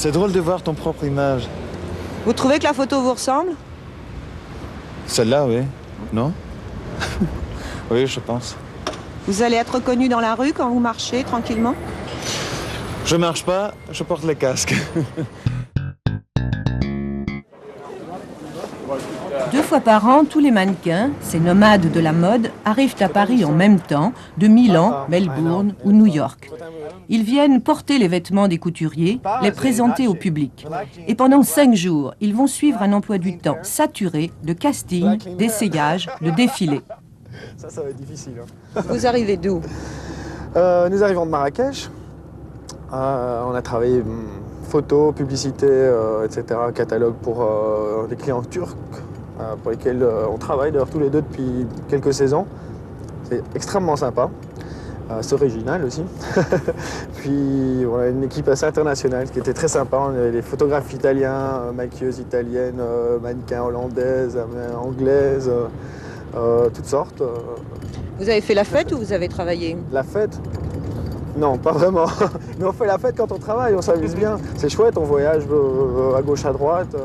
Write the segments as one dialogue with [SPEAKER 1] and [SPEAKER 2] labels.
[SPEAKER 1] C'est drôle de voir ton propre image.
[SPEAKER 2] Vous trouvez que la photo vous ressemble?
[SPEAKER 1] Celle-là, oui. Non? Oui, je pense.
[SPEAKER 2] Vous allez être reconnu dans la rue quand vous marchez tranquillement?
[SPEAKER 1] Je marche pas, je porte les casques.
[SPEAKER 3] 2 fois par an, tous les mannequins, ces nomades de la mode, arrivent à Paris en même temps, de Milan, Melbourne ou New York. Ils viennent porter les vêtements des couturiers, les présenter au public. Et pendant 5 jours, ils vont suivre un emploi du temps saturé de casting, d'essayage, de défilés.
[SPEAKER 4] Ça va être difficile.
[SPEAKER 2] Vous arrivez d'où?
[SPEAKER 4] Nous arrivons de Marrakech. On a travaillé photos, publicité, etc., catalogue pour les clients turcs, pour lesquels on travaille d'ailleurs tous les deux depuis quelques saisons. C'est extrêmement sympa. C'est original aussi. Puis on a une équipe assez internationale qui était très sympa. On avait des photographes italiens, maquilleuses italiennes, mannequins hollandaises, anglaises, toutes sortes.
[SPEAKER 2] Vous avez fait la fête ou vous avez travaillé?
[SPEAKER 4] La fête? Non, pas vraiment. Mais on fait la fête quand on travaille, on s'amuse bien. C'est chouette, on voyage à gauche, à droite.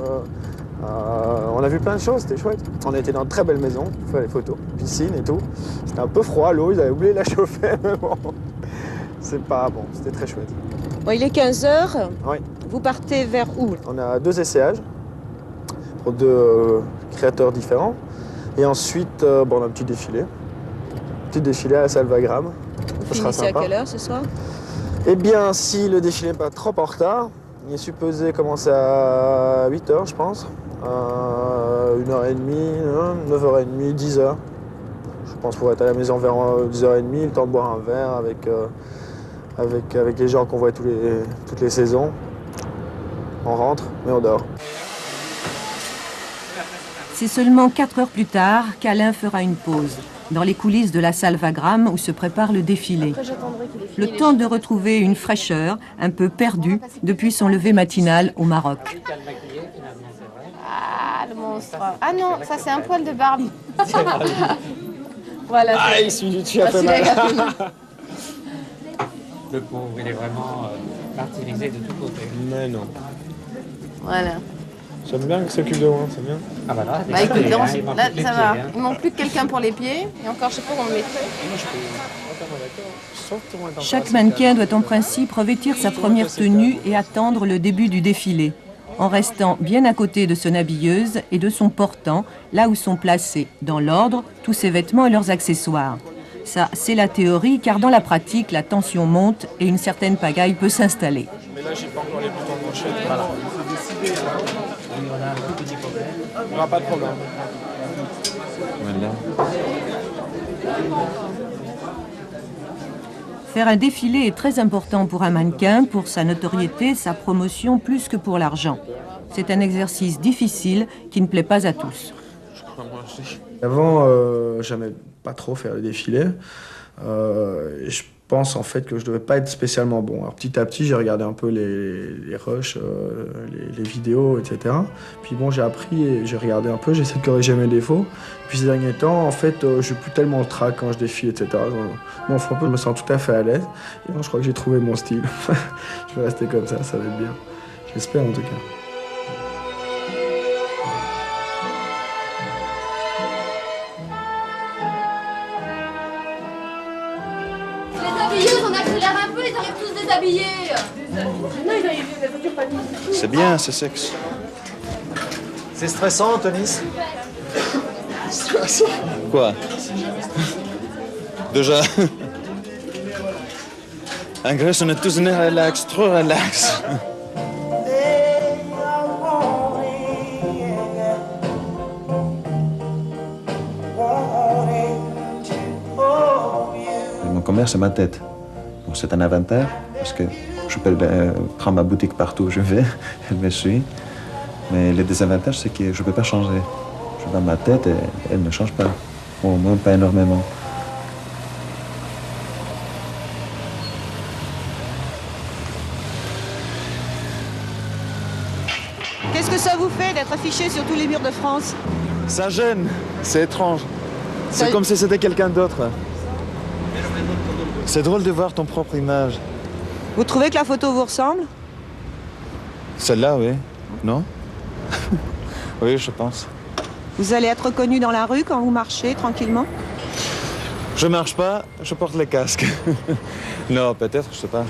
[SPEAKER 4] On a vu plein de choses, c'était chouette. On était dans de très belles maisons, on fait les photos, piscine et tout. C'était un peu froid, l'eau, ils avaient oublié de la chauffer, mais bon. C'est pas bon, c'était très chouette.
[SPEAKER 2] Bon, il est 15h.
[SPEAKER 4] Oui.
[SPEAKER 2] Vous partez vers où?
[SPEAKER 4] On a 2 essayages pour 2 créateurs différents. Et ensuite, on a un petit défilé. Petit défilé à la Salvagram.
[SPEAKER 2] Vous finissez à quelle heure ce soir?
[SPEAKER 4] Eh bien, si le défilé n'est pas trop en retard, il est supposé commencer à 8h, je pense. 1h30, 9h30, 10h. Je pense qu'il faut être à la maison vers 10h30, le temps de boire un verre avec les gens qu'on voit toutes les saisons. On rentre, mais on dort.
[SPEAKER 3] C'est seulement 4 heures plus tard qu'Alain fera une pause, dans les coulisses de la Salvagram où se prépare le défilé. Le temps de retrouver une fraîcheur un peu perdue depuis son lever matinal au Maroc.
[SPEAKER 5] Ah, le monstre. Ah non, ça c'est un poil de barbe. Voilà.
[SPEAKER 4] Ah, tu as fait mal.
[SPEAKER 6] Le pauvre, il est vraiment martyrisé de tous côtés.
[SPEAKER 4] Mais non.
[SPEAKER 5] Voilà.
[SPEAKER 4] J'aime bien qu'il s'occupe de moi, c'est bien.
[SPEAKER 6] Ah bah là,
[SPEAKER 5] Bah écoute, là,
[SPEAKER 6] il manque
[SPEAKER 5] là
[SPEAKER 6] plus que les
[SPEAKER 5] ça
[SPEAKER 6] pieds,
[SPEAKER 5] va.
[SPEAKER 6] hein.
[SPEAKER 5] Il manque plus que quelqu'un pour les pieds. Et encore, je sais pas où on le mettrait.
[SPEAKER 3] Chaque mannequin doit en principe revêtir sa première tenue et attendre le début du défilé, en restant bien à côté de son habilleuse et de son portant, là où sont placés, dans l'ordre, tous ses vêtements et leurs accessoires. Ça, c'est la théorie, car dans la pratique, la tension monte et une certaine pagaille peut s'installer.
[SPEAKER 4] Mais là, j'ai pas encore les boutons de manchette. Voilà. Il n'y aura pas de problème.
[SPEAKER 1] Voilà.
[SPEAKER 3] Faire un défilé est très important pour un mannequin, pour sa notoriété, sa promotion, plus que pour l'argent. C'est un exercice difficile qui ne plaît pas à tous.
[SPEAKER 7] Avant, j'aimais pas trop faire le défilé. Et je pense en fait que je devais pas être spécialement bon. Alors petit à petit, j'ai regardé un peu les rushs, les vidéos, etc. Puis bon, j'ai appris et j'ai regardé un peu, j'ai essayé de corriger mes défauts. Puis ces derniers temps, en fait, je n'ai plus tellement le trac quand je défile, etc. Bon, je me sens tout à fait à l'aise. Et bon, je crois que j'ai trouvé mon style. Je vais rester comme ça va être bien. J'espère en tout cas.
[SPEAKER 8] On accélère un peu, ils arrivent tous déshabillés.
[SPEAKER 1] C'est bien, c'est sexe.
[SPEAKER 4] C'est stressant, Antonis?
[SPEAKER 1] Quoi? Déjà. En Grèce, on est tous nés relax, trop relax. Mon commerce, c'est ma tête. Donc c'est un inventaire, parce que je peux prendre ma boutique partout où je vais, elle me suit. Mais le désavantage, c'est que je ne peux pas changer. Je suis dans ma tête et elle ne change pas. Au moins pas énormément.
[SPEAKER 2] Qu'est-ce que ça vous fait d'être affiché sur tous les murs de France?
[SPEAKER 1] Ça gêne, c'est étrange. C'est comme si c'était quelqu'un d'autre. C'est drôle de voir ton propre image.
[SPEAKER 2] Vous trouvez que la photo vous ressemble?
[SPEAKER 1] Celle-là, oui. Non? Oui, je pense.
[SPEAKER 2] Vous allez être reconnu dans la rue quand vous marchez tranquillement?
[SPEAKER 1] Je marche pas, je porte le casque. Non, peut-être, je sais pas.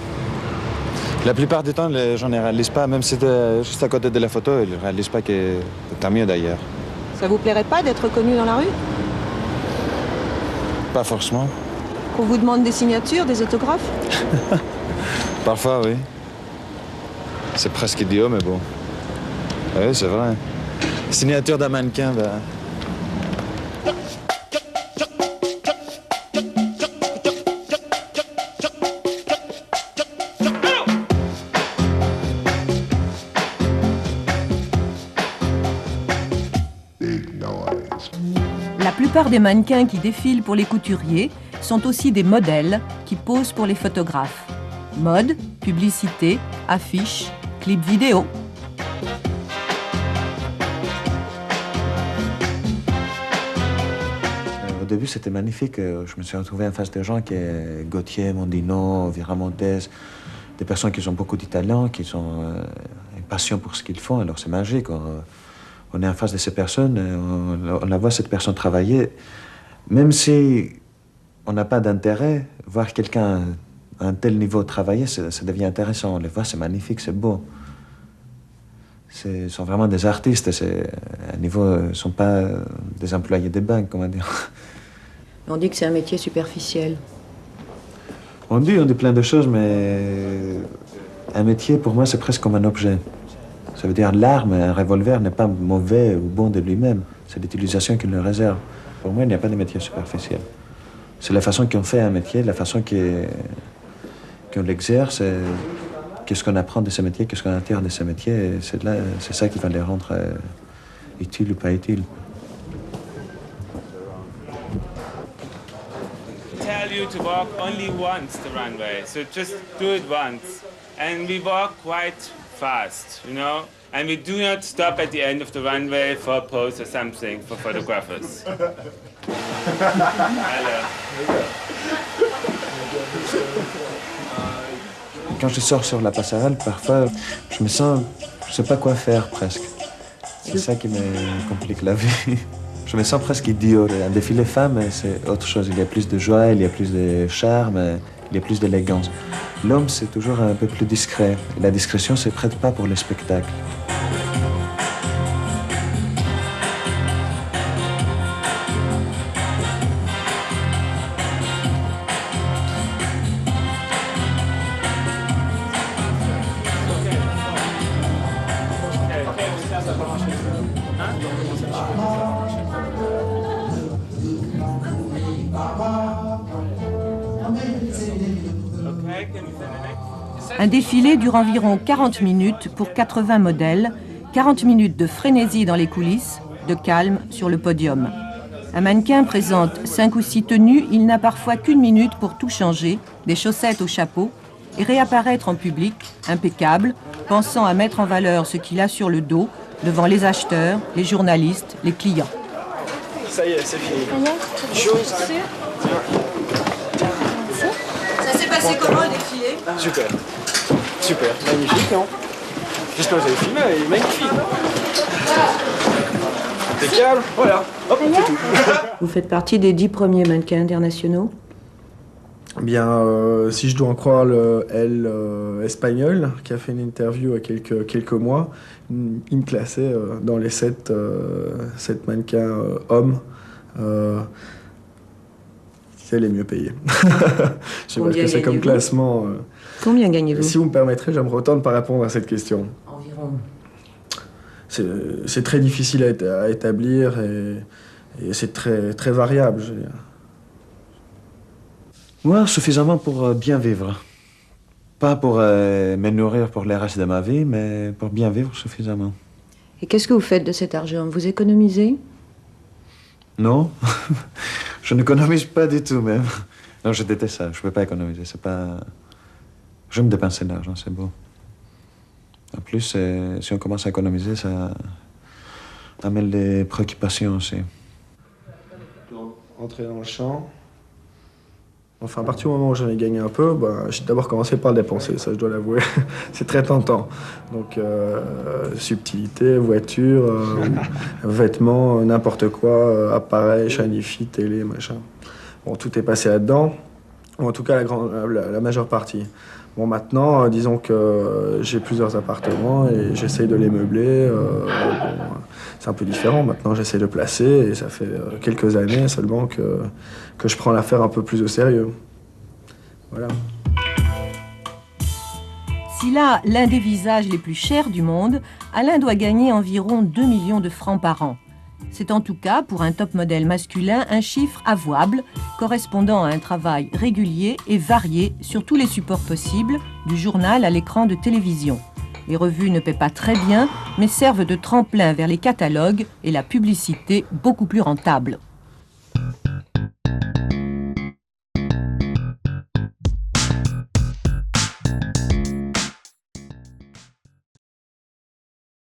[SPEAKER 1] La plupart du temps, les gens ne réalisent pas, même si c'est juste à côté de la photo, ils ne réalisent pas que tant mieux d'ailleurs.
[SPEAKER 2] Ça vous plairait pas d'être reconnu dans la rue?
[SPEAKER 1] Pas forcément.
[SPEAKER 2] Qu'on vous demande des signatures, des autographes?
[SPEAKER 1] Parfois, oui. C'est presque idiot, mais bon. Oui, c'est vrai. Signature d'un mannequin, ben...
[SPEAKER 3] La plupart des mannequins qui défilent pour les couturiers sont aussi des modèles qui posent pour les photographes. Mode, publicité, affiches, clips vidéo.
[SPEAKER 1] Au début, c'était magnifique. Je me suis retrouvé en face de gens qui sont Gauthier, Mondino, Viramontes, des personnes qui ont beaucoup de talent, qui ont une passion pour ce qu'ils font. Alors c'est magique. On est en face de ces personnes, on la voit cette personne travailler. Même si on n'a pas d'intérêt, voir quelqu'un à un tel niveau travailler, ça devient intéressant. On les voit, c'est magnifique, c'est beau. Ce sont vraiment des artistes. À un niveau, ils ne sont pas des employés des banques, comment dire.
[SPEAKER 3] On dit que c'est un métier superficiel.
[SPEAKER 1] On dit plein de choses, mais un métier, pour moi, c'est presque comme un objet. Ça veut dire l'arme, un revolver n'est pas mauvais ou bon de lui-même. C'est l'utilisation qu'il le réserve. Pour moi, il n'y a pas de métier superficiel. C'est la façon qu'on fait un métier, la façon qu'on l'exerce, qu'est-ce qu'on apprend de ce métier, qu'est-ce qu'on attire de ce métier. C'est ça qui va les rendre utiles ou pas utiles.
[SPEAKER 9] Tell you to walk only once the runway, so just do it once. And we walk quite fast, you know? And we do not stop at the end of the runway for a pose or something for photographers. Hello.
[SPEAKER 1] Quand je sors sur la passerelle, parfois, je me sens... Je ne sais pas quoi faire, presque. C'est ça qui me complique la vie. Je me sens presque idiot. Un défilé femme, c'est autre chose. Il y a plus de joie, il y a plus de charme, il y a plus d'élégance. L'homme, c'est toujours un peu plus discret. La discrétion ne se prête pas pour le spectacle.
[SPEAKER 3] Un défilé dure environ 40 minutes pour 80 modèles, 40 minutes de frénésie dans les coulisses, de calme sur le podium. Un mannequin présente 5 ou 6 tenues, il n'a parfois qu'une minute pour tout changer, des chaussettes au chapeau, et réapparaître en public, impeccable, pensant à mettre en valeur ce qu'il a sur le dos, devant les acheteurs, les journalistes, les clients.
[SPEAKER 4] Ça y est, c'est fini.
[SPEAKER 2] Ça s'est passé comment le défilé?
[SPEAKER 4] Super. Super. Magnifique, non? J'espère que vous avez filmé, il est magnifique. Impeccable, voilà. Hop, c'est tout.
[SPEAKER 3] Vous faites partie des 10 premiers mannequins internationaux?
[SPEAKER 7] Bien, si je dois en croire le Elle espagnol, qui a fait une interview il y a quelques mois, il me classait dans les 7 mannequins hommes. C'est les mieux payés. Je sais pas ce que c'est comme classement.
[SPEAKER 3] Combien gagnez-vous?
[SPEAKER 7] Si vous me permettrez, j'aimerais autant ne pas répondre à cette question.
[SPEAKER 3] Environ.
[SPEAKER 7] C'est très difficile à établir et c'est très variable, je veux dire.
[SPEAKER 1] Moi, suffisamment pour bien vivre. Pas pour me nourrir pour le reste de ma vie, mais pour bien vivre suffisamment.
[SPEAKER 3] Et qu'est-ce que vous faites de cet argent? Vous économisez?
[SPEAKER 1] Non, je n'économise pas du tout même. Non, je déteste ça, je ne peux pas économiser, c'est pas... J'aime dépenser de l'argent, c'est beau. En plus, si on commence à économiser, ça amène des préoccupations aussi.
[SPEAKER 7] Entrer dans le champ. Enfin, à partir du moment où j'en ai gagné un peu, j'ai d'abord commencé par le dépenser, ça je dois l'avouer. C'est très tentant. Donc, subtilité, voiture, vêtements, n'importe quoi, appareil, shiny-fi, télé, machin. Bon, tout est passé là-dedans, ou en tout cas la majeure partie. Bon, maintenant, disons que j'ai plusieurs appartements et j'essaye de les meubler. C'est un peu différent. Maintenant, j'essaie de placer et ça fait quelques années seulement que je prends l'affaire un peu plus au sérieux. Voilà.
[SPEAKER 3] S'il a l'un des visages les plus chers du monde, Alain doit gagner environ 2 millions de francs par an. C'est en tout cas, pour un top modèle masculin, un chiffre avouable, correspondant à un travail régulier et varié sur tous les supports possibles, du journal à l'écran de télévision. Les revues ne paient pas très bien, mais servent de tremplin vers les catalogues et la publicité beaucoup plus rentable.